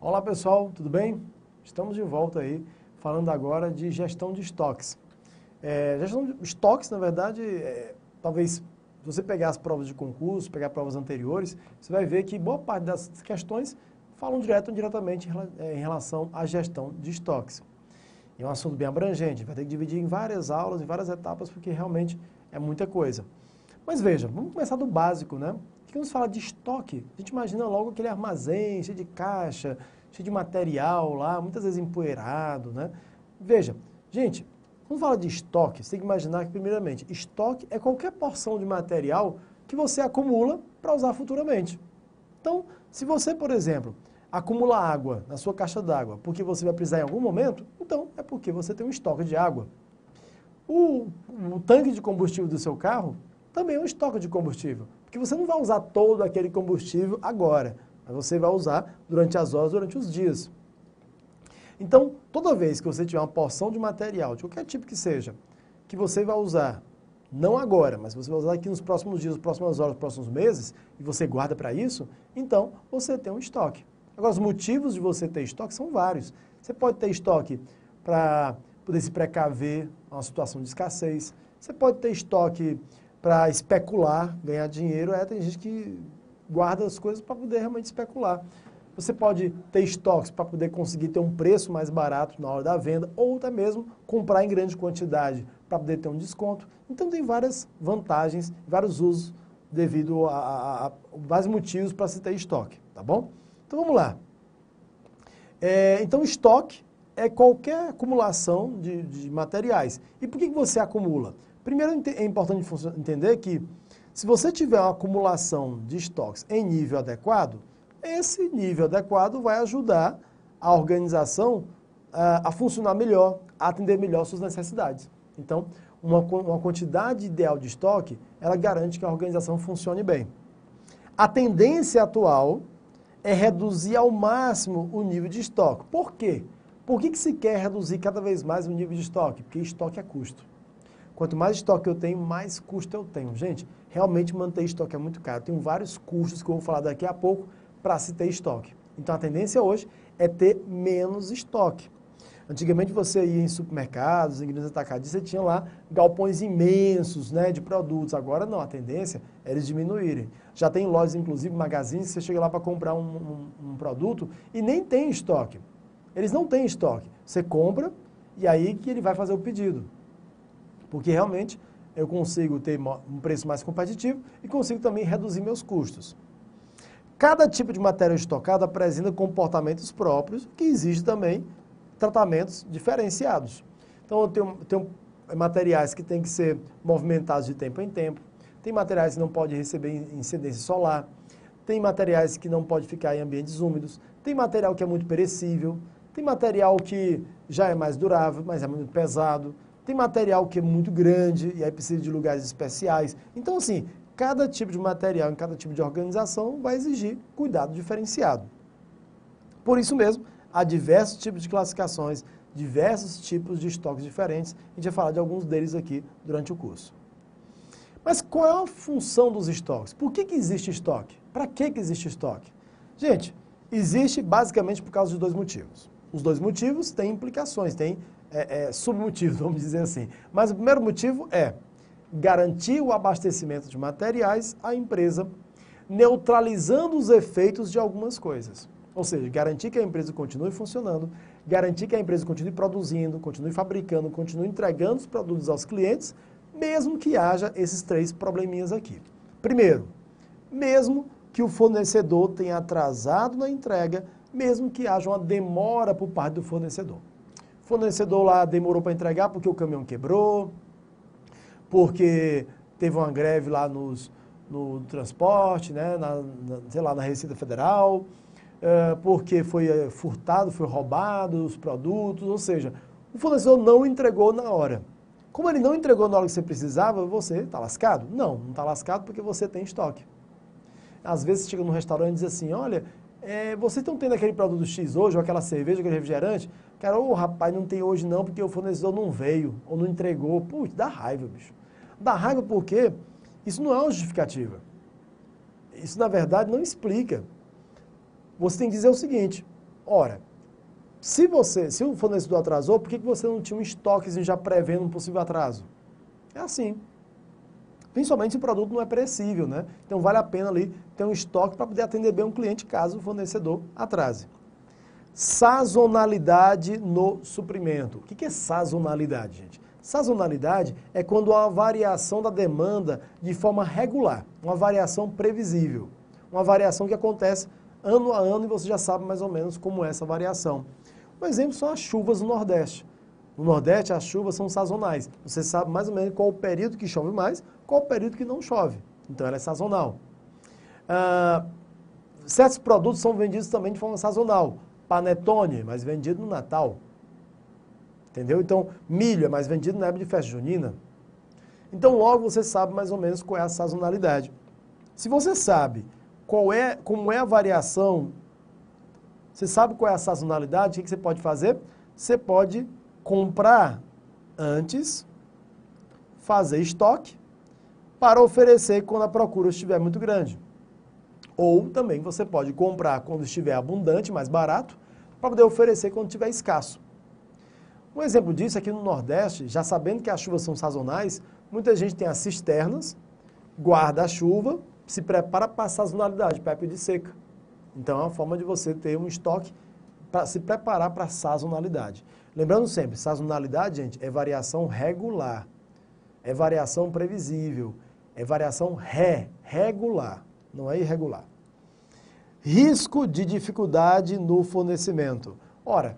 Olá pessoal, tudo bem? Estamos de volta aí, falando agora de gestão de estoques. Gestão de estoques, na verdade, talvez se você pegar as provas de concurso, pegar provas anteriores, você vai ver que boa parte das questões falam direto ou indiretamente em relação à gestão de estoques. É um assunto bem abrangente, vai ter que dividir em várias aulas, em várias etapas, porque realmente é muita coisa. Mas veja, vamos começar do básico, né? Quando se fala de estoque, a gente imagina logo aquele armazém cheio de caixa, cheio de material lá, muitas vezes empoeirado, né? Veja, gente, quando fala de estoque, você tem que imaginar que, primeiramente, estoque é qualquer porção de material que você acumula para usar futuramente. Então, se você, por exemplo, acumula água na sua caixa d'água porque você vai precisar em algum momento, então é porque você tem um estoque de água. O tanque de combustível do seu carro também é um estoque de combustível, porque você não vai usar todo aquele combustível agora, mas você vai usar durante as horas, durante os dias. Então, toda vez que você tiver uma porção de material, de qualquer tipo que seja, que você vai usar, não agora, mas você vai usar aqui nos próximos dias, nas próximas horas, nos próximos meses, e você guarda para isso, então você tem um estoque. Agora, os motivos de você ter estoque são vários. Você pode ter estoque para poder se precaver a uma situação de escassez, você pode ter estoque para especular, ganhar dinheiro, tem gente que guarda as coisas para poder realmente especular. Você pode ter estoques para poder conseguir ter um preço mais barato na hora da venda, ou até mesmo comprar em grande quantidade para poder ter um desconto. Então tem várias vantagens, vários usos devido a vários motivos para se ter estoque, tá bom? Então vamos lá. Então estoque é qualquer acumulação de materiais. E por que você acumula? Primeiro, é importante entender que se você tiver uma acumulação de estoques em nível adequado, esse nível adequado vai ajudar a organização a funcionar melhor, a atender melhor suas necessidades. Então, uma quantidade ideal de estoque, ela garante que a organização funcione bem. A tendência atual é reduzir ao máximo o nível de estoque. Por quê? Por que se quer reduzir cada vez mais o nível de estoque? Porque estoque é custo. Quanto mais estoque eu tenho, mais custo eu tenho. Gente, realmente manter estoque é muito caro. Tem vários custos que eu vou falar daqui a pouco para se ter estoque. Então a tendência hoje é ter menos estoque. Antigamente você ia em supermercados, em grandes atacadistas, você tinha lá galpões imensos, né, de produtos. Agora não, a tendência é eles diminuírem. Já tem lojas, inclusive magazines, que você chega lá para comprar um produto e nem tem estoque. Eles não têm estoque. Você compra e aí que ele vai fazer o pedido. Porque realmente eu consigo ter um preço mais competitivo e consigo também reduzir meus custos. Cada tipo de matéria estocada apresenta comportamentos próprios, que exige também tratamentos diferenciados. Então eu tenho materiais que têm que ser movimentados de tempo em tempo, tem materiais que não podem receber incidência solar, tem materiais que não podem ficar em ambientes úmidos, tem material que é muito perecível, tem material que já é mais durável, mas é muito pesado, tem material que é muito grande e aí precisa de lugares especiais. Então, assim, cada tipo de material, em cada tipo de organização, vai exigir cuidado diferenciado. Por isso mesmo, há diversos tipos de classificações, diversos tipos de estoques diferentes. A gente vai falar de alguns deles aqui durante o curso. Mas qual é a função dos estoques? Por que existe estoque? Para que existe estoque? Gente, existe basicamente por causa de dois motivos. Os dois motivos têm implicações, têm submotivos, vamos dizer assim. Mas o primeiro motivo é garantir o abastecimento de materiais à empresa, neutralizando os efeitos de algumas coisas. Ou seja, garantir que a empresa continue funcionando, garantir que a empresa continue produzindo, continue fabricando, continue entregando os produtos aos clientes, mesmo que haja esses três probleminhas aqui. Primeiro, mesmo que o fornecedor tenha atrasado na entrega, mesmo que haja uma demora por parte do fornecedor. O fornecedor lá demorou para entregar porque o caminhão quebrou, porque teve uma greve lá no transporte, né, sei lá, na Receita Federal, porque foi furtado, foi roubado os produtos, ou seja, o fornecedor não entregou na hora. Como ele não entregou na hora que você precisava, você está lascado? Não está lascado porque você tem estoque. Às vezes você chega num restaurante e diz assim, olha, vocês estão tendo aquele produto X hoje, ou aquela cerveja, aquele refrigerante? Cara, rapaz, não tem hoje não, porque o fornecedor não veio, ou não entregou. Putz, dá raiva, bicho. Dá raiva porque isso não é uma justificativa. Isso, na verdade, não explica. Você tem que dizer o seguinte, Ora, se o fornecedor atrasou, por que você não tinha um estoque já prevendo um possível atraso? É assim. Principalmente se o produto não é perecível, né? Então vale a pena ali ter um estoque para poder atender bem um cliente caso o fornecedor atrase. Sazonalidade no suprimento. O que é sazonalidade, gente? Sazonalidade é quando há uma variação da demanda de forma regular, uma variação previsível, uma variação que acontece ano a ano e você já sabe mais ou menos como é essa variação. Um exemplo são as chuvas no Nordeste. No Nordeste, as chuvas são sazonais. Você sabe mais ou menos qual o período que chove mais, qual o período que não chove. Então, ela é sazonal. Certos produtos são vendidos também de forma sazonal. Panetone, mas vendido no Natal. Entendeu? Então, milho é mais vendido na época de festa junina. Então, logo você sabe mais ou menos qual é a sazonalidade. Se você sabe como é a variação, você sabe qual é a sazonalidade, o que você pode fazer? Você pode comprar antes, fazer estoque, para oferecer quando a procura estiver muito grande. Ou também você pode comprar quando estiver abundante, mais barato, para poder oferecer quando estiver escasso. Um exemplo disso aqui no Nordeste, já sabendo que as chuvas são sazonais, muita gente tem as cisternas, guarda a chuva, se prepara para a sazonalidade, para a época de seca. Então é uma forma de você ter um estoque para se preparar para a sazonalidade. Lembrando sempre, sazonalidade, gente, é variação regular, é variação previsível, é variação regular, não é irregular. Risco de dificuldade no fornecimento. Ora,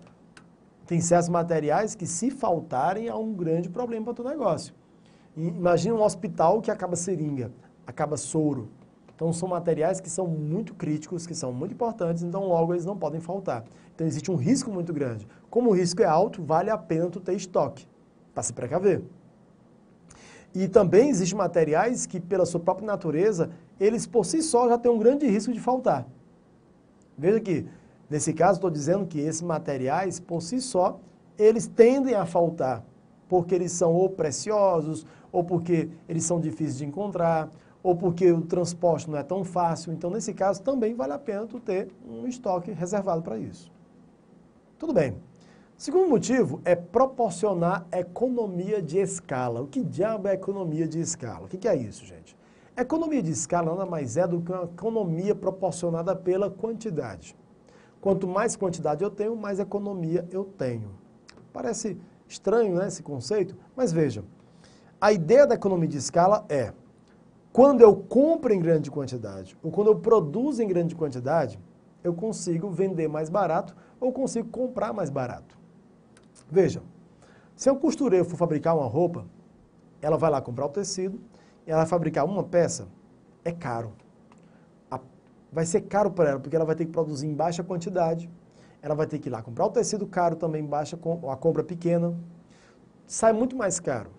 tem certos materiais que, se faltarem, há um grande problema para o teu negócio. Imagina um hospital que acaba seringa, acaba soro. Então, são materiais que são muito críticos, que são muito importantes, então logo eles não podem faltar. Então, existe um risco muito grande. Como o risco é alto, vale a pena tu ter estoque, para se precaver. E também existem materiais que, pela sua própria natureza, eles por si só já têm um grande risco de faltar. Veja que, nesse caso, estou dizendo que esses materiais, por si só, eles tendem a faltar, porque eles são ou preciosos, ou porque eles são difíceis de encontrar, ou porque o transporte não é tão fácil. Então, nesse caso, também vale a pena tu ter um estoque reservado para isso. Tudo bem. Segundo motivo é proporcionar economia de escala. O que diabo é economia de escala? O que é isso, gente? Economia de escala nada mais é do que uma economia proporcionada pela quantidade. Quanto mais quantidade eu tenho, mais economia eu tenho. Parece estranho, né, esse conceito? Mas veja, a ideia da economia de escala é, quando eu compro em grande quantidade, ou quando eu produzo em grande quantidade, eu consigo vender mais barato ou consigo comprar mais barato. Veja, se um costureiro for fabricar uma roupa, ela vai lá comprar o tecido, e ela vai fabricar uma peça, é caro. Vai ser caro para ela, porque ela vai ter que produzir em baixa quantidade, ela vai ter que ir lá comprar o tecido caro também, a compra pequena, sai muito mais caro.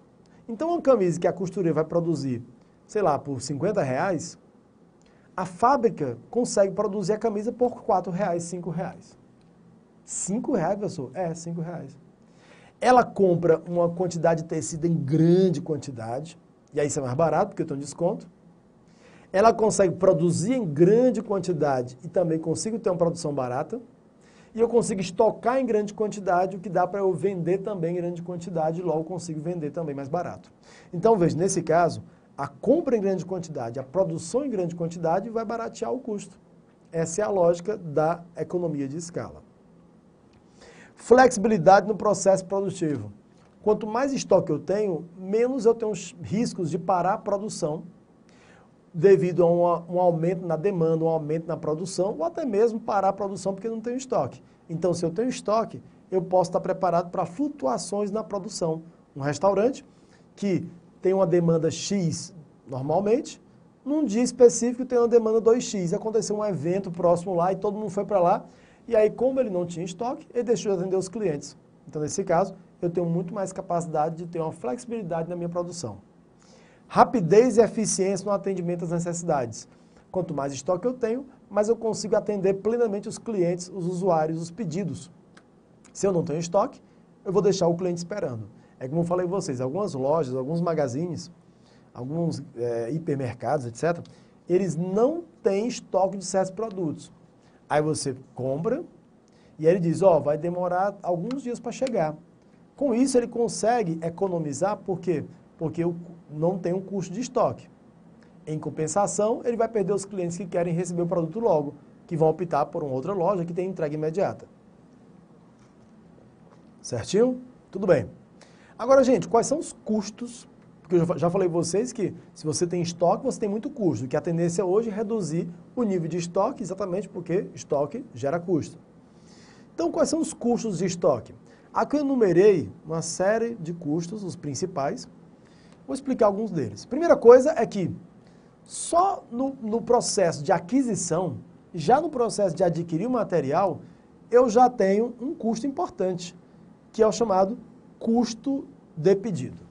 Então, uma camisa que a costureira vai produzir, sei lá, por R$50, a fábrica consegue produzir a camisa por R$4, R$5. R$5, professor? É, R$5. Ela compra uma quantidade de tecido em grande quantidade, e aí isso é mais barato, porque eu tenho um desconto. Ela consegue produzir em grande quantidade e também consigo ter uma produção barata. E eu consigo estocar em grande quantidade, o que dá para eu vender também em grande quantidade, e logo consigo vender também mais barato. Então, veja, nesse caso, a compra em grande quantidade, a produção em grande quantidade vai baratear o custo. Essa é a lógica da economia de escala. Flexibilidade no processo produtivo. Quanto mais estoque eu tenho, menos eu tenho riscos de parar a produção devido a um aumento na demanda, um aumento na produção, ou até mesmo parar a produção porque não tenho estoque. Então, se eu tenho estoque, eu posso estar preparado para flutuações na produção. Um restaurante que tem uma demanda X normalmente, num dia específico tem uma demanda 2X. Aconteceu um evento próximo lá e todo mundo foi para lá, e aí, como ele não tinha estoque, ele deixou de atender os clientes. Então, nesse caso, eu tenho muito mais capacidade de ter uma flexibilidade na minha produção. Rapidez e eficiência no atendimento às necessidades. Quanto mais estoque eu tenho, mais eu consigo atender plenamente os clientes, os usuários, os pedidos. Se eu não tenho estoque, eu vou deixar o cliente esperando. É como eu falei para vocês, algumas lojas, alguns magazines, alguns hipermercados, etc., eles não têm estoque de certos produtos. Aí você compra E aí ele diz, ó, vai demorar alguns dias para chegar. Com isso, ele consegue economizar, por quê? Porque não tem um custo de estoque. Em compensação, ele vai perder os clientes que querem receber o produto logo, que vão optar por uma outra loja que tem entrega imediata. Certinho? Tudo bem. Agora, gente, quais são os custos? Porque eu já falei para vocês que se você tem estoque, você tem muito custo, que a tendência hoje é reduzir o nível de estoque, exatamente porque estoque gera custo. Então, quais são os custos de estoque? Aqui eu enumerei uma série de custos, os principais. Vou explicar alguns deles. Primeira coisa é que só no processo de aquisição, já no processo de adquirir o material, eu já tenho um custo importante, que é o chamado custo de pedido.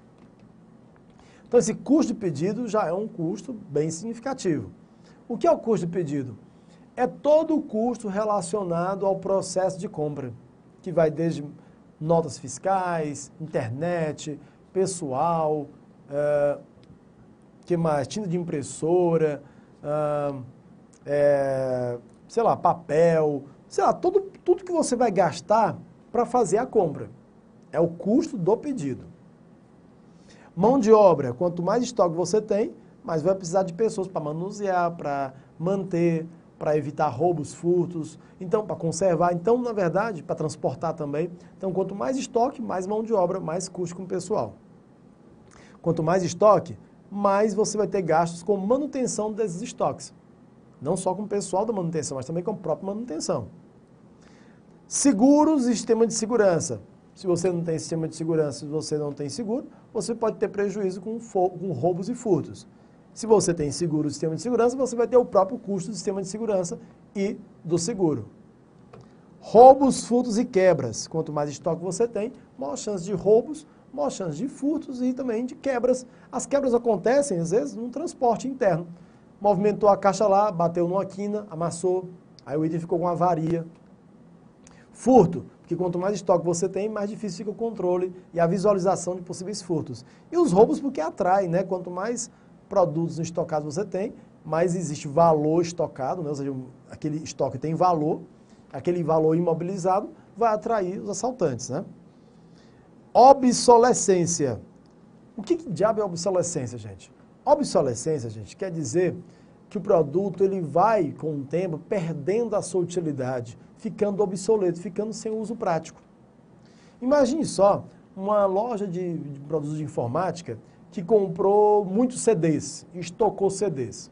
Então, esse custo de pedido já é um custo bem significativo. O que é o custo de pedido? É todo o custo relacionado ao processo de compra, que vai desde notas fiscais, internet, pessoal, que mais? Tinta de impressora, sei lá, papel, sei lá, tudo que você vai gastar para fazer a compra. É o custo do pedido. Mão de obra, quanto mais estoque você tem, mais vai precisar de pessoas para manusear, para manter, para evitar roubos, furtos, então para conservar, então na verdade para transportar também. Então quanto mais estoque, mais mão de obra, mais custo com o pessoal. Quanto mais estoque, mais você vai ter gastos com manutenção desses estoques. Não só com o pessoal da manutenção, mas também com a própria manutenção. Seguros e sistema de segurança. Se você não tem sistema de segurança, se você não tem seguro, você pode ter prejuízo com roubos e furtos. Se você tem seguro e sistema de segurança, você vai ter o próprio custo do sistema de segurança e do seguro. Roubos, furtos e quebras. Quanto mais estoque você tem, maior chance de roubos, maior chance de furtos e também de quebras. As quebras acontecem, às vezes, num transporte interno. Movimentou a caixa lá, bateu numa quina, amassou, aí o item ficou com avaria. Furto, porque quanto mais estoque você tem, mais difícil fica o controle e a visualização de possíveis furtos. E os roubos porque atrai, né? Quanto mais produtos estocados você tem, mais existe valor estocado, né? Ou seja, aquele estoque tem valor, aquele valor imobilizado vai atrair os assaltantes, né? Obsolescência. O que diabo é obsolescência, gente? Obsolescência, gente, quer dizer que o produto ele vai, com o tempo, perdendo a sua utilidade, ficando obsoleto, ficando sem uso prático. Imagine só uma loja de produtos de informática que comprou muitos CDs, estocou CDs.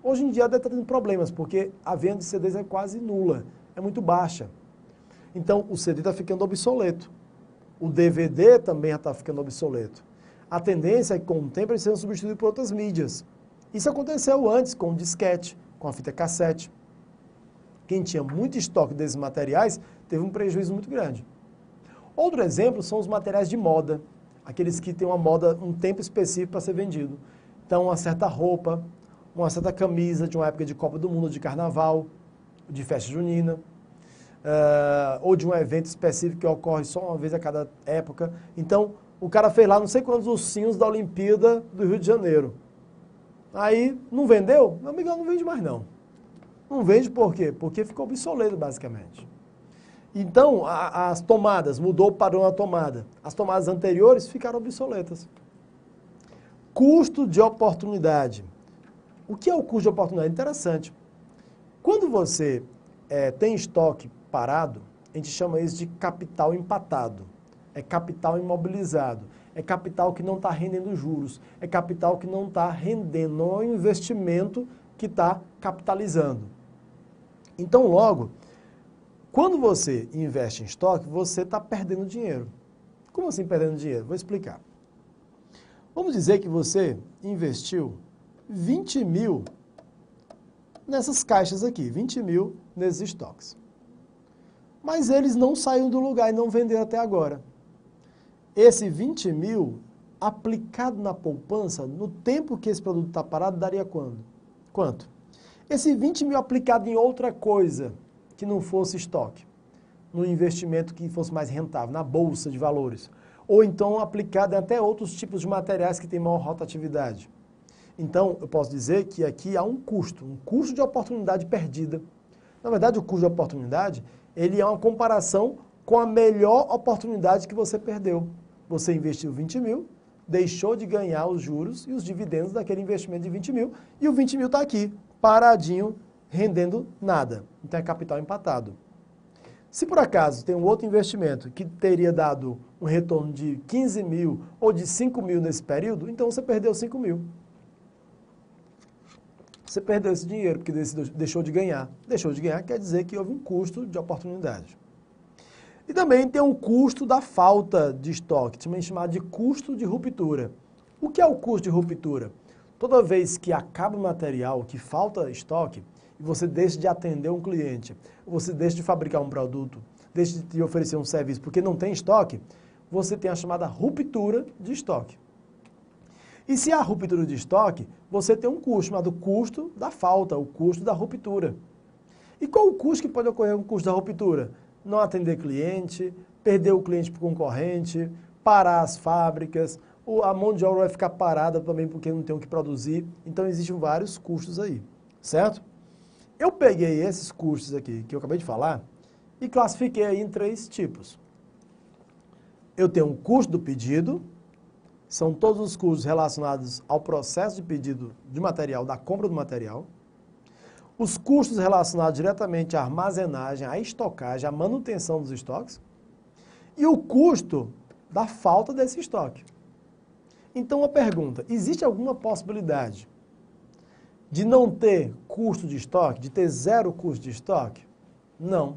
Hoje em dia deve estar tendo problemas, porque a venda de CDs é quase nula, é muito baixa. Então, o CD está ficando obsoleto. O DVD também já está ficando obsoleto. A tendência é que, com o tempo, eles sejam substituídos por outras mídias. Isso aconteceu antes com o disquete, com a fita cassete. Quem tinha muito estoque desses materiais teve um prejuízo muito grande. Outro exemplo são os materiais de moda, aqueles que têm uma moda, um tempo específico para ser vendido. Então, uma certa roupa, uma certa camisa de uma época de Copa do Mundo, de Carnaval, de festa junina, ou de um evento específico que ocorre só uma vez a cada época. Então, o cara fez lá não sei quantos ursinhos da Olimpíada do Rio de Janeiro. Aí, não vendeu? Meu amigão, não vende mais não. Não vende por quê? Porque ficou obsoleto, basicamente. Então, as tomadas, mudou o padrão da tomada. As tomadas anteriores ficaram obsoletas. Custo de oportunidade. O que é o custo de oportunidade? Interessante. Quando você tem estoque parado, a gente chama isso de capital empatado. É capital imobilizado. É capital que não está rendendo juros. É capital que não está rendendo. Não é um investimento que está capitalizando. Então, logo, quando você investe em estoque, você está perdendo dinheiro. Como assim perdendo dinheiro? Vou explicar. Vamos dizer que você investiu 20 mil nessas caixas aqui, 20 mil nesses estoques. Mas eles não saíram do lugar e não venderam até agora. Esse 20 mil, aplicado na poupança, no tempo que esse produto está parado, daria quanto? Esse 20 mil aplicado em outra coisa que não fosse estoque, no investimento que fosse mais rentável, na bolsa de valores, ou então aplicado em até outros tipos de materiais que têm maior rotatividade. Então, eu posso dizer que aqui há um custo de oportunidade perdida, Na verdade, o custo de oportunidade, ele é uma comparação com a melhor oportunidade que você perdeu. Você investiu 20 mil, deixou de ganhar os juros e os dividendos daquele investimento de 20 mil, e o 20 mil está aqui, paradinho, rendendo nada. Então é capital empatado. Se por acaso tem um outro investimento que teria dado um retorno de 15 mil ou de 5 mil nesse período, então você perdeu 5 mil. Você perdeu esse dinheiro porque deixou de ganhar. Deixou de ganhar quer dizer que houve um custo de oportunidade. E também tem um custo da falta de estoque, também chamado de custo de ruptura. O que é o custo de ruptura? Toda vez que acaba o material, que falta estoque, e você deixa de atender um cliente, você deixa de fabricar um produto, deixa de oferecer um serviço porque não tem estoque, você tem a chamada ruptura de estoque. E se há ruptura de estoque, você tem um custo chamado custo da falta, o custo da ruptura. E qual o custo que pode ocorrer com o custo da ruptura? Não atender cliente, perder o cliente para o concorrente, parar as fábricas, a mão de obra vai ficar parada também porque não tem o que produzir. Então existem vários custos aí, certo? Eu peguei esses custos aqui que eu acabei de falar e classifiquei aí em 3 tipos. Eu tenho um custo do pedido, são todos os custos relacionados ao processo de pedido de material, da compra do material. Os custos relacionados diretamente à armazenagem, à estocagem, à manutenção dos estoques. E o custo da falta desse estoque. Então, a pergunta, existe alguma possibilidade de não ter custo de estoque, de ter 0 custo de estoque? Não.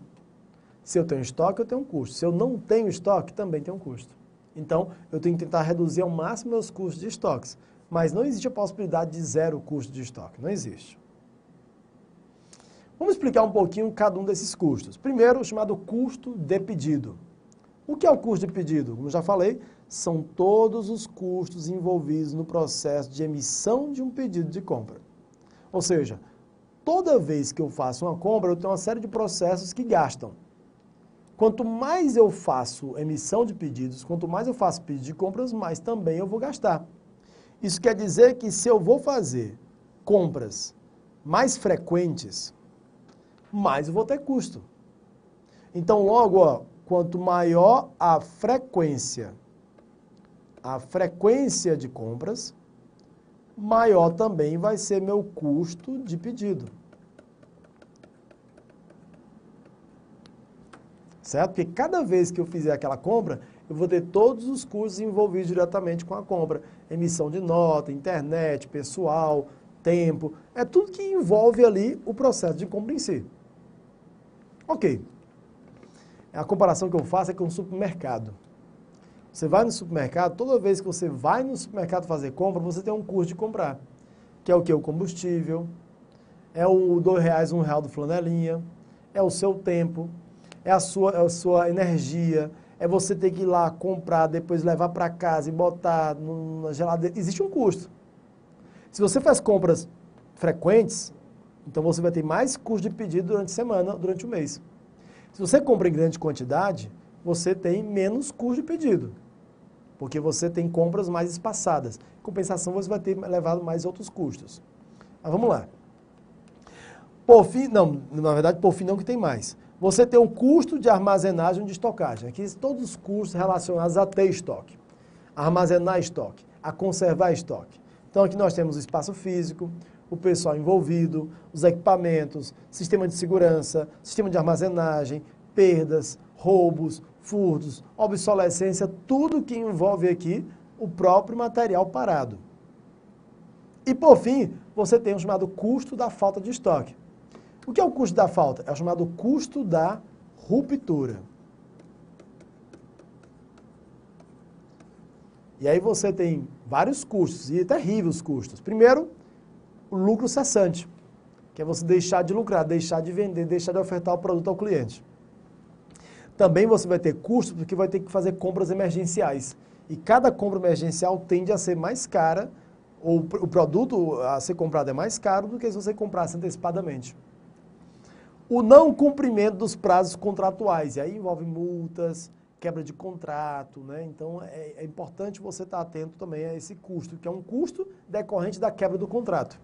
Se eu tenho estoque, eu tenho um custo. Se eu não tenho estoque, também tem um custo. Então, eu tenho que tentar reduzir ao máximo meus custos de estoques. Mas não existe a possibilidade de 0 custo de estoque. Não existe. Vamos explicar um pouquinho cada um desses custos. Primeiro, o chamado custo de pedido. O que é o custo de pedido? Como eu já falei, são todos os custos envolvidos no processo de emissão de um pedido de compra. Ou seja, toda vez que eu faço uma compra, eu tenho uma série de processos que gastam. Quanto mais eu faço emissão de pedidos, quanto mais eu faço pedido de compras, mais também eu vou gastar. Isso quer dizer que se eu vou fazer compras mais frequentes, mais eu vou ter custo. Então, logo, ó, quanto maior a frequência de compras, maior também vai ser meu custo de pedido. Certo? Porque cada vez que eu fizer aquela compra, eu vou ter todos os custos envolvidos diretamente com a compra. Emissão de nota, internet, pessoal, tempo. É tudo que envolve ali o processo de compra em si. Ok. A comparação que eu faço é com o supermercado. Você vai no supermercado, toda vez que você vai no supermercado fazer compra, você tem um custo de comprar. Que é o quê? O combustível, é o R$2, R$1 do flanelinha, é o seu tempo, é a sua energia, é você ter que ir lá comprar, depois levar para casa e botar na geladeira. Existe um custo. Se você faz compras frequentes, então você vai ter mais custo de pedido durante a semana, durante o mês. Se você compra em grande quantidade, você tem menos custo de pedido, porque você tem compras mais espaçadas. Em compensação, você vai ter levado mais outros custos. Mas vamos lá. Por fim, não, na verdade, por fim não que tem mais. Você tem um custo de armazenagem e de estocagem. Aqui todos os custos relacionados a ter estoque, a armazenar estoque, a conservar estoque. Então aqui nós temos o espaço físico, o pessoal envolvido, os equipamentos, sistema de segurança, sistema de armazenagem, perdas, roubos, furtos, obsolescência, tudo que envolve aqui o próprio material parado. E por fim, você tem o chamado custo da falta de estoque. O que é o custo da falta? É o chamado custo da ruptura. E aí você tem vários custos, e terríveis custos. Primeiro, o lucro cessante, que é você deixar de lucrar, deixar de vender, deixar de ofertar o produto ao cliente. Também você vai ter custos porque vai ter que fazer compras emergenciais. E cada compra emergencial tende a ser mais cara, ou o produto a ser comprado é mais caro do que se você comprasse antecipadamente. O não cumprimento dos prazos contratuais, e aí envolve multas, quebra de contrato, né? Então é importante você estar atento também a esse custo, que é um custo decorrente da quebra do contrato.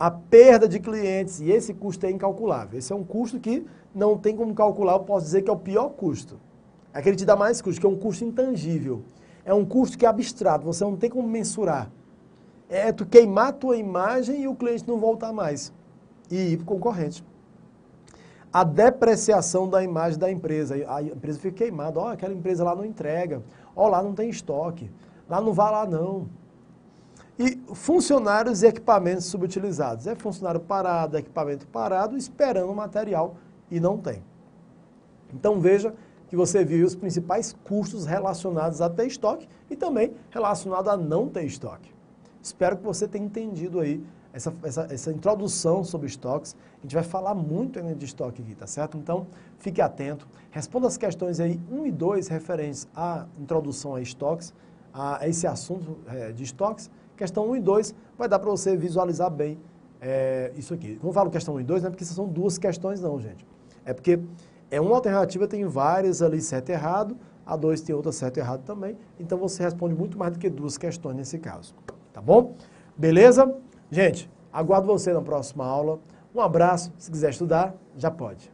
a perda de clientes, e esse custo é incalculável. Esse é um custo que não tem como calcular, eu posso dizer que é o pior custo. É aquele que te dá mais custo, que é um custo intangível. É um custo que é abstrato, você não tem como mensurar. É tu queimar a tua imagem e o cliente não voltar mais. E ir para o concorrente. A depreciação da imagem da empresa. A empresa fica queimada. Ó, aquela empresa lá não entrega. Ó, lá não tem estoque. Lá não vai lá não. E funcionários e equipamentos subutilizados. É funcionário parado, equipamento parado, esperando o material e não tem. Então veja que você viu os principais custos relacionados a ter estoque e também relacionado a não ter estoque. Espero que você tenha entendido aí essa introdução sobre estoques. A gente vai falar muito ainda de estoque aqui, tá certo? Então, fique atento. Responda as questões aí 1 e 2 referentes à introdução a estoques, a esse assunto de estoques. Questão 1 e 2 vai dar para você visualizar bem isso aqui. Não falo questão 1 e 2, não é porque são duas questões não, gente. É porque uma alternativa tem várias ali certo e errado, a 2 tem outra certo e errado também, então você responde muito mais do que duas questões nesse caso. Tá bom? Beleza? Gente, aguardo você na próxima aula. Um abraço. Se quiser estudar, já pode.